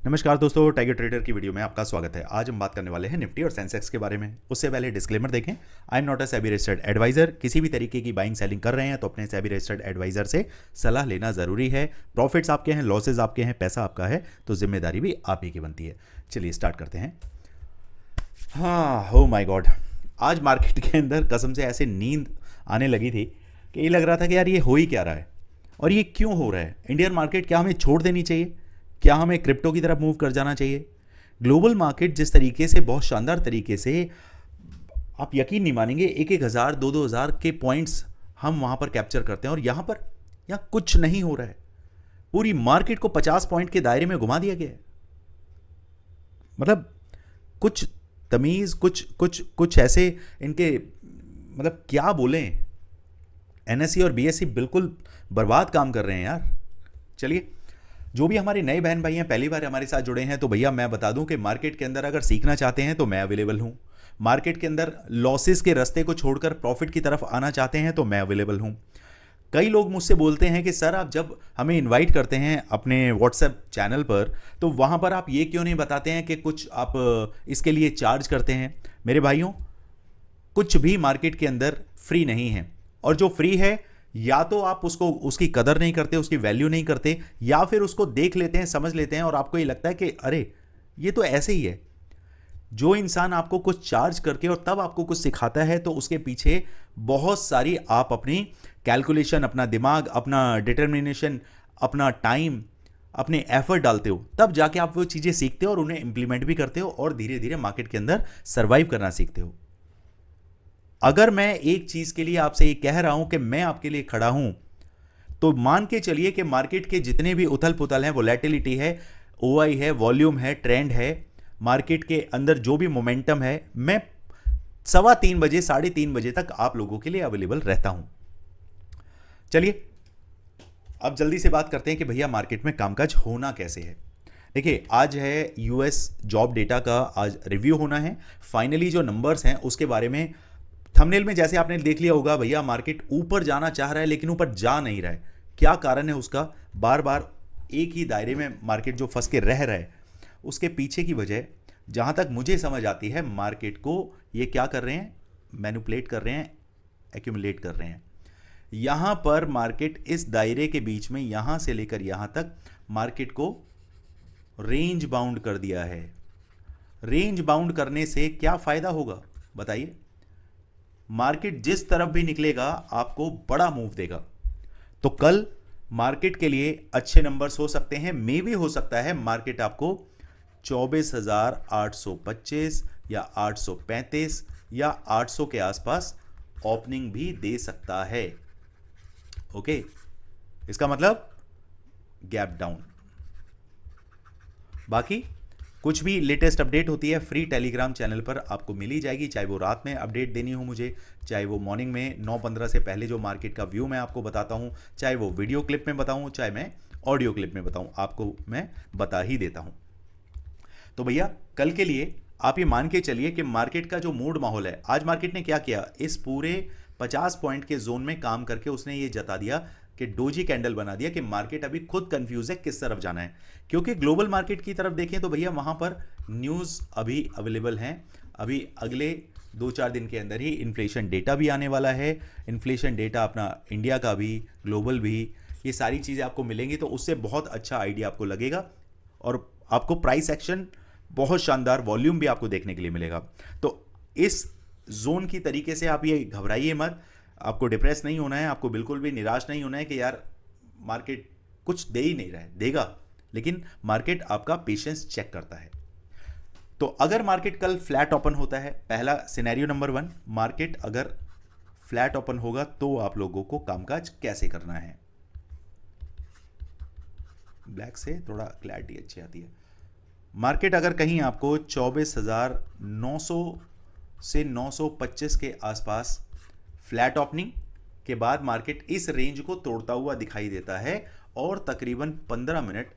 नमस्कार दोस्तों, tiger trader की वीडियो में आपका स्वागत है। आज हम बात करने वाले हैं निफ्टी और सेंसेक्स के बारे में। उससे पहले डिस्क्लेमर देखें। I am not a SEBI registered advisor. किसी भी तरीके की बाइंग सेलिंग कर रहे हैं तो अपने सेबी रजिस्टर्ड एडवाइजर से सलाह लेना ज़रूरी है। प्रॉफिट्स आपके हैं, लॉसेज आपके हैं, पैसा आपका है, तो जिम्मेदारी भी आप ही की बनती है। चलिए स्टार्ट करते हैं। हाँ, हो माई गॉड, आज मार्केट के अंदर कसम से ऐसे नींद आने लगी थी कि ये लग रहा था कि यार ये हो ही क्या रहा है और ये क्यों हो रहा है। इंडियन मार्केट क्या हमें छोड़ देनी चाहिए? क्या हमें क्रिप्टो की तरफ मूव कर जाना चाहिए? ग्लोबल मार्केट जिस तरीके से, बहुत शानदार तरीके से, आप यकीन नहीं मानेंगे, एक एक हज़ार, दो दो हज़ार के पॉइंट्स हम वहाँ पर कैप्चर करते हैं और यहाँ कुछ नहीं हो रहा है। पूरी मार्केट को 50 पॉइंट के दायरे में घुमा दिया गया है। मतलब कुछ तमीज़, कुछ कुछ कुछ ऐसे इनके, मतलब क्या बोलें। एनएससी और बीएससी बिल्कुल बर्बाद काम कर रहे हैं यार। चलिए, जो भी हमारे नए बहन भाई हैं, पहली बार हमारे साथ जुड़े हैं, तो भैया मैं बता दूं कि मार्केट के अंदर अगर सीखना चाहते हैं तो मैं अवेलेबल हूं। मार्केट के अंदर लॉसेस के रास्ते को छोड़कर प्रॉफिट की तरफ आना चाहते हैं तो मैं अवेलेबल हूं। कई लोग मुझसे बोलते हैं कि सर, आप जब हमें इनवाइट करते हैं अपने व्हाट्सएप चैनल पर तो वहां पर आप ये क्यों नहीं बताते हैं कि कुछ आप इसके लिए चार्ज करते हैं। मेरे भाइयों, कुछ भी मार्केट के अंदर फ्री नहीं है। और जो फ्री है, या तो आप उसको, उसकी कदर नहीं करते, उसकी वैल्यू नहीं करते, या फिर उसको देख लेते हैं, समझ लेते हैं और आपको ये लगता है कि अरे ये तो ऐसे ही है। जो इंसान आपको कुछ चार्ज करके और तब आपको कुछ सिखाता है तो उसके पीछे बहुत सारी आप अपनी कैलकुलेशन, अपना दिमाग, अपना डिटर्मिनेशन, अपना टाइम, अपने एफर्ट डालते हो, तब जाके आप वो चीज़ें सीखते हो और उन्हें इंप्लीमेंट भी करते हो और धीरे धीरे मार्केट के अंदर सर्वाइव करना सीखते हो। अगर मैं एक चीज के लिए आपसे ये कह रहा हूं कि मैं आपके लिए खड़ा हूं, तो मान के चलिए कि मार्केट के जितने भी उथल पुथल हैं, वोलेटिलिटी है, ओआई है, वॉल्यूम है, ट्रेंड है, मार्केट के अंदर जो भी मोमेंटम है, मैं 3:15 3:30 तक आप लोगों के लिए अवेलेबल रहता हूं। चलिए, अब जल्दी से बात करते हैं कि भैया मार्केट में कामकाज होना कैसे है। देखिए, आज है यूएस जॉब डेटा का आज रिव्यू होना है। फाइनली जो नंबर्स हैं उसके बारे में, थंबनेल में जैसे आपने देख लिया होगा, भैया मार्केट ऊपर जाना चाह रहा है लेकिन ऊपर जा नहीं रहा है। क्या कारण है उसका? बार बार एक ही दायरे में मार्केट जो फंस के रह रहा है, उसके पीछे की वजह जहां तक मुझे समझ आती है, मार्केट को ये क्या कर रहे हैं, मैनिपुलेट कर रहे हैं, एक्यूमुलेट कर रहे हैं। यहां पर मार्केट इस दायरे के बीच में, यहां से लेकर यहां तक मार्केट को रेंज बाउंड कर दिया है। रेंज बाउंड करने से क्या फायदा होगा बताइए? मार्केट जिस तरफ भी निकलेगा आपको बड़ा मूव देगा। तो कल मार्केट के लिए अच्छे नंबर्स हो सकते हैं। मे भी हो सकता है मार्केट आपको 24,825 या 835 या 800 के आसपास ओपनिंग भी दे सकता है। ओके, इसका मतलब गैप डाउन। बाकी कुछ भी लेटेस्ट अपडेट होती है फ्री टेलीग्राम चैनल पर आपको मिल ही जाएगी, चाहे वो रात में अपडेट देनी हो मुझे, चाहे वो मॉर्निंग में 9:15 से पहले जो मार्केट का व्यू मैं आपको बताता हूँ, चाहे वो वीडियो क्लिप में बताऊँ, चाहे मैं ऑडियो क्लिप में बताऊँ, आपको मैं बता ही देता हूँ। तो भैया कल के लिए आप ये मान के चलिए कि मार्केट का जो मूड माहौल है, आज मार्केट ने क्या किया, इस पूरे 50 पॉइंट के जोन में काम करके उसने ये जता दिया कि डोजी कैंडल बना दिया कि मार्केट अभी खुद कंफ्यूज है किस तरफ जाना है। क्योंकि ग्लोबल मार्केट की तरफ देखें तो भैया वहां पर न्यूज़ अभी अवेलेबल हैं। अभी अगले 2-4 दिन के अंदर ही इन्फ्लेशन डेटा भी आने वाला है। इन्फ्लेशन डेटा अपना इंडिया का भी, ग्लोबल भी, ये सारी चीज़ें आपको मिलेंगी तो उससे बहुत अच्छा आइडिया आपको लगेगा और आपको प्राइस एक्शन, बहुत शानदार वॉल्यूम भी आपको देखने के लिए मिलेगा। तो इस जोन की तरीके से आप ये घबराइए मत, आपको डिप्रेस नहीं होना है, आपको बिल्कुल भी निराश नहीं होना है कि यार मार्केट कुछ दे ही नहीं रहा है। देगा, लेकिन मार्केट आपका पेशेंस चेक करता है। तो अगर मार्केट कल फ्लैट ओपन होता है, पहला सिनेरियो नंबर 1, मार्केट अगर फ्लैट ओपन होगा तो आप लोगों को कामकाज कैसे करना है। ब्लैक से थोड़ा क्लैरिटी अच्छी आती है। मार्केट अगर कहीं आपको 24,900 से 925 के आसपास फ्लैट ओपनिंग के बाद मार्केट इस रेंज को तोड़ता हुआ दिखाई देता है और तकरीबन 15 मिनट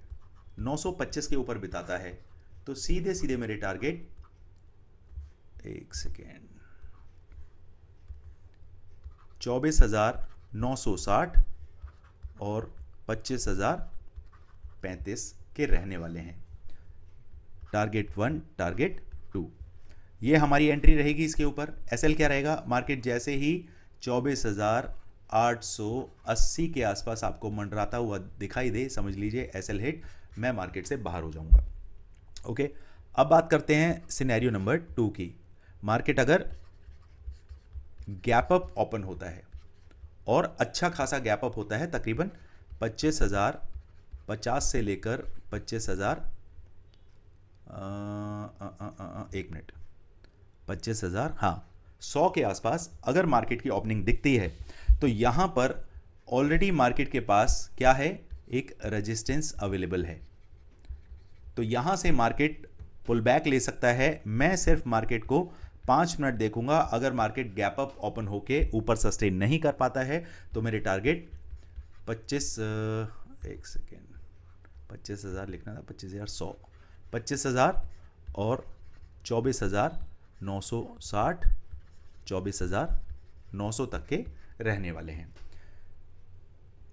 925 के ऊपर बिताता है, तो सीधे सीधे मेरे टारगेट, एक सेकेंड, 24,960 और 25,035 के रहने वाले हैं। टारगेट 1, टारगेट 2, ये हमारी एंट्री रहेगी इसके ऊपर। एसएल क्या रहेगा, मार्केट जैसे ही 24,880 के आसपास आपको मंडराता हुआ दिखाई दे, समझ लीजिए एसएल हिट, मैं मार्केट से बाहर हो जाऊंगा। ओके, अब बात करते हैं सिनेरियो नंबर 2 की। मार्केट अगर गैप अप ओपन होता है और अच्छा खासा गैप अप होता है, तकरीबन 25,050 से लेकर 25,000 एक मिनट 25,000 हाँ 100 के आसपास अगर मार्केट की ओपनिंग दिखती है, तो यहां पर ऑलरेडी मार्केट के पास क्या है, एक रेजिस्टेंस अवेलेबल है। तो यहां से मार्केट पुल बैक ले सकता है। मैं सिर्फ मार्केट को 5 मिनट देखूंगा। अगर मार्केट गैप अप ओपन होके ऊपर सस्टेन नहीं कर पाता है तो मेरे टारगेट 25,000 लिखना था, 25,100, 25,000 और 24,960, 24,900 तक के रहने वाले हैं।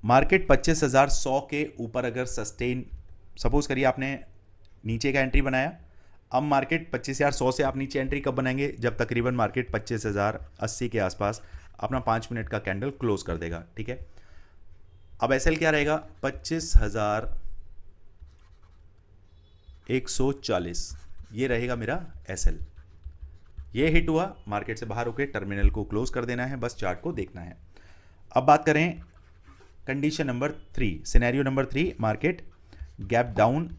मार्केट 25,100 के ऊपर अगर सस्टेन, सपोज करिए आपने नीचे का एंट्री बनाया, अब मार्केट 25,100 से आप नीचे एंट्री कब बनाएंगे, जब तकरीबन मार्केट 25,080 के आसपास अपना 5 मिनट का कैंडल क्लोज कर देगा। ठीक है, अब एसएल क्या रहेगा, 25,140, ये रहेगा मेरा एसएल। ये हिट हुआ, मार्केट से बाहर होकर टर्मिनल को क्लोज कर देना है, बस चार्ट को देखना है। अब बात करें condition number 3, scenario number 3, market gap down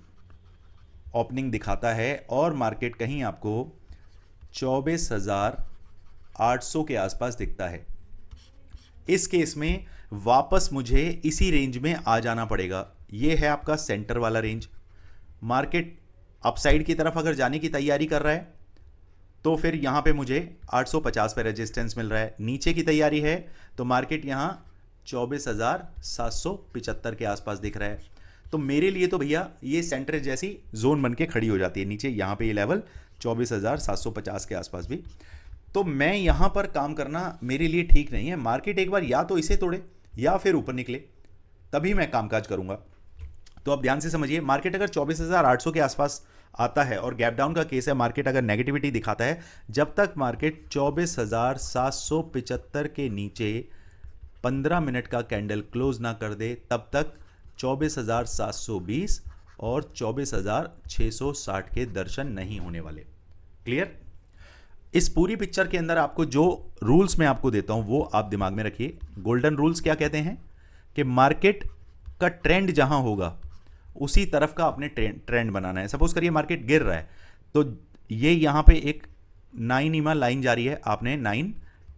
opening दिखाता है और मार्केट कहीं आपको 24,800 के आसपास दिखता है। इस केस में वापस मुझे इसी रेंज में आ जाना पड़ेगा। ये है आपका सेंटर वाला रेंज। मार्केट अपसाइड की तरफ अगर जाने की तैयारी कर रहा है तो फिर यहां पे मुझे 850 पे रेजिस्टेंस मिल रहा है। नीचे की तैयारी है तो मार्केट यहां 24,775 के आसपास दिख रहा है। तो मेरे लिए तो भैया ये सेंटर जैसी जोन बन के खड़ी हो जाती है नीचे, यहाँ पे ये लेवल 24,750 के आसपास भी। तो मैं यहाँ पर काम करना मेरे लिए ठीक नहीं है। मार्केट एक बार या तो इसे तोड़े या फिर ऊपर निकले, तभी मैं कामकाज करूँगा। तो अब ध्यान से समझिए, मार्केट अगर 24,800 के आसपास आता है और गैप डाउन का केस है, मार्केट अगर नेगेटिविटी दिखाता है, जब तक मार्केट 24,775 के नीचे 15 मिनट का कैंडल क्लोज ना कर दे, तब तक 24,720 और 24,660 के दर्शन नहीं होने वाले। क्लियर? इस पूरी पिक्चर के अंदर आपको जो रूल्स मैं आपको देता हूं वो आप दिमाग में रखिए। गोल्डन रूल्स क्या कहते हैं कि मार्केट का ट्रेंड जहां होगा उसी तरफ का आपने ट्रेंड बनाना है। सपोज करिए मार्केट गिर रहा है तो ये यहां पे एक 9 ईएमए लाइन जा रही है, आपने 9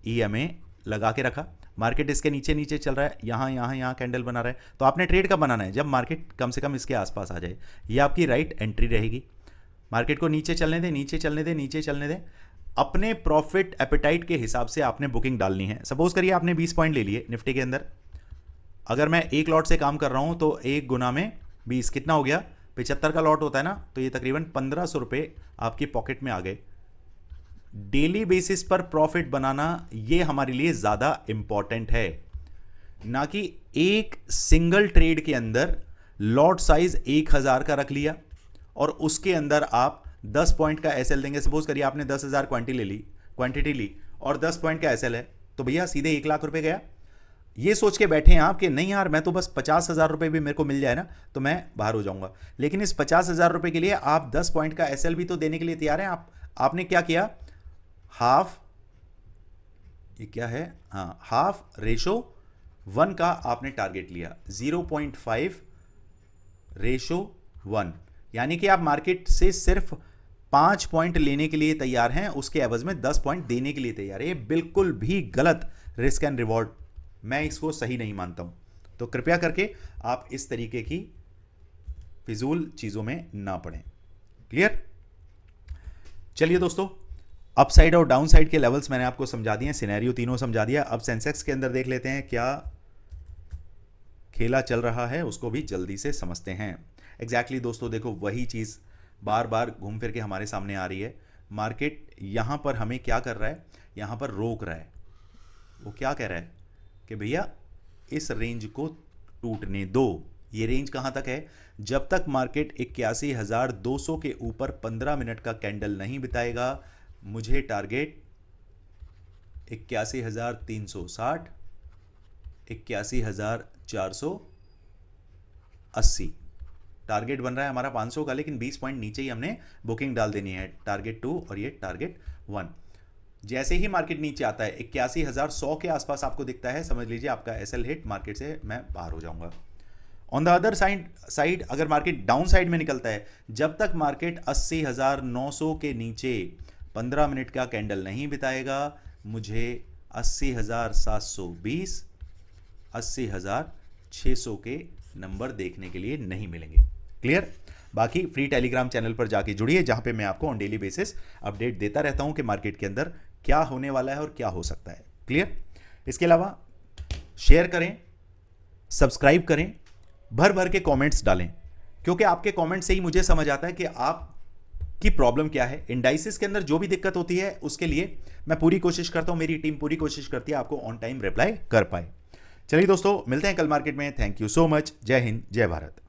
ईएमए लगा के रखा। मार्केट इसके नीचे नीचे चल रहा है, यहाँ कैंडल बना रहा है, तो आपने ट्रेड कब बनाना है, जब मार्केट कम से कम इसके आसपास आ जाए। ये आपकी राइट एंट्री रहेगी। मार्केट को नीचे चलने दें, नीचे चलने दें, नीचे चलने दें। अपने प्रॉफिट एपेटाइट के हिसाब से आपने बुकिंग डालनी है। सपोज करिए आपने 20 पॉइंट ले लिए निफ्टी के अंदर। अगर मैं एक लॉट से काम कर रहा हूं तो 1 गुना में 20 कितना हो गया, 75 का लॉट होता है ना, तो ये तकरीबन 1,500 रुपये आपकी पॉकेट में आ गए। डेली बेसिस पर प्रॉफिट बनाना ये हमारे लिए ज्यादा इंपॉर्टेंट है, ना कि एक सिंगल ट्रेड के अंदर लॉट साइज 1,000 का रख लिया और उसके अंदर आप 10 पॉइंट का एसएल देंगे। सपोज करिए आपने 10,000 क्वांटिटी ली और 10 पॉइंट का एसएल है, तो भैया सीधे 1 लाख रुपए गया। ये सोच के बैठे हैं आप कि नहीं यार, मैं तो बस 50,000 रुपए भी मेरे को मिल जाए ना तो मैं बाहर हो जाऊंगा। लेकिन इस 50,000 रुपए के लिए आप 10 पॉइंट का एसएल भी तो देने के लिए तैयार हैं। आपने क्या किया, हाफ, ये क्या है, हाँ, हाफ रेशो 1 का आपने टारगेट लिया, 0.5 रेशो 1, यानी कि आप मार्केट से सिर्फ 5 पॉइंट लेने के लिए तैयार हैं, उसके एवज में 10 पॉइंट देने के लिए तैयार है। ये बिल्कुल भी गलत रिस्क एंड रिवॉर्ड, मैं इसको सही नहीं मानता हूं। तो कृपया करके आप इस तरीके की फिजूल चीजों में ना पड़ें। क्लियर? चलिए दोस्तों, अपसाइड और डाउन साइड के लेवल्स मैंने आपको समझा दिए, सिनेरियो तीनों समझा दिया। अब सेंसेक्स के अंदर देख लेते हैं क्या खेला चल रहा है, उसको भी जल्दी से समझते हैं। एग्जैक्टली दोस्तों देखो, वही चीज़ बार बार घूम फिर के हमारे सामने आ रही है। मार्केट यहाँ पर हमें क्या कर रहा है, यहाँ पर रोक रहा है। वो क्या कह रहा है कि भैया इस रेंज को टूटने दो, ये रेंज कहाँ तक है? जब तक मार्केट 81,200 के ऊपर 15 मिनट का कैंडल नहीं बिताएगा, मुझे टारगेट 81,360, 81,480 टारगेट बन रहा है हमारा 500 का, लेकिन 20 पॉइंट नीचे ही हमने बुकिंग डाल देनी है। टारगेट 2 और ये टारगेट 1। जैसे ही मार्केट नीचे आता है 81,100 के आसपास आपको दिखता है, समझ लीजिए आपका एसएल हिट, मार्केट से मैं बाहर हो जाऊंगा। ऑन द अदर साइड अगर मार्केट डाउन साइड में निकलता है, जब तक मार्केट 80,900 के नीचे 15 मिनट का कैंडल नहीं बिताएगा, मुझे 80,720, 80,600 के नंबर देखने के लिए नहीं मिलेंगे। क्लियर? बाकी फ्री टेलीग्राम चैनल पर जाके जुड़िए, जहां पे मैं आपको ऑन डेली बेसिस अपडेट देता रहता हूं कि मार्केट के अंदर क्या होने वाला है और क्या हो सकता है। क्लियर? इसके अलावा शेयर करें, सब्सक्राइब करें, भर भर के कमेंट्स डालें, क्योंकि आपके कमेंट से ही मुझे समझ आता है कि आपकी प्रॉब्लम क्या है। इंडाइसिस के अंदर जो भी दिक्कत होती है उसके लिए मैं पूरी कोशिश करता हूं, मेरी टीम पूरी कोशिश करती है आपको ऑन टाइम रिप्लाई कर पाए। चलिए दोस्तों, मिलते हैं कल मार्केट में। Thank you so much. जय हिंद, जय भारत।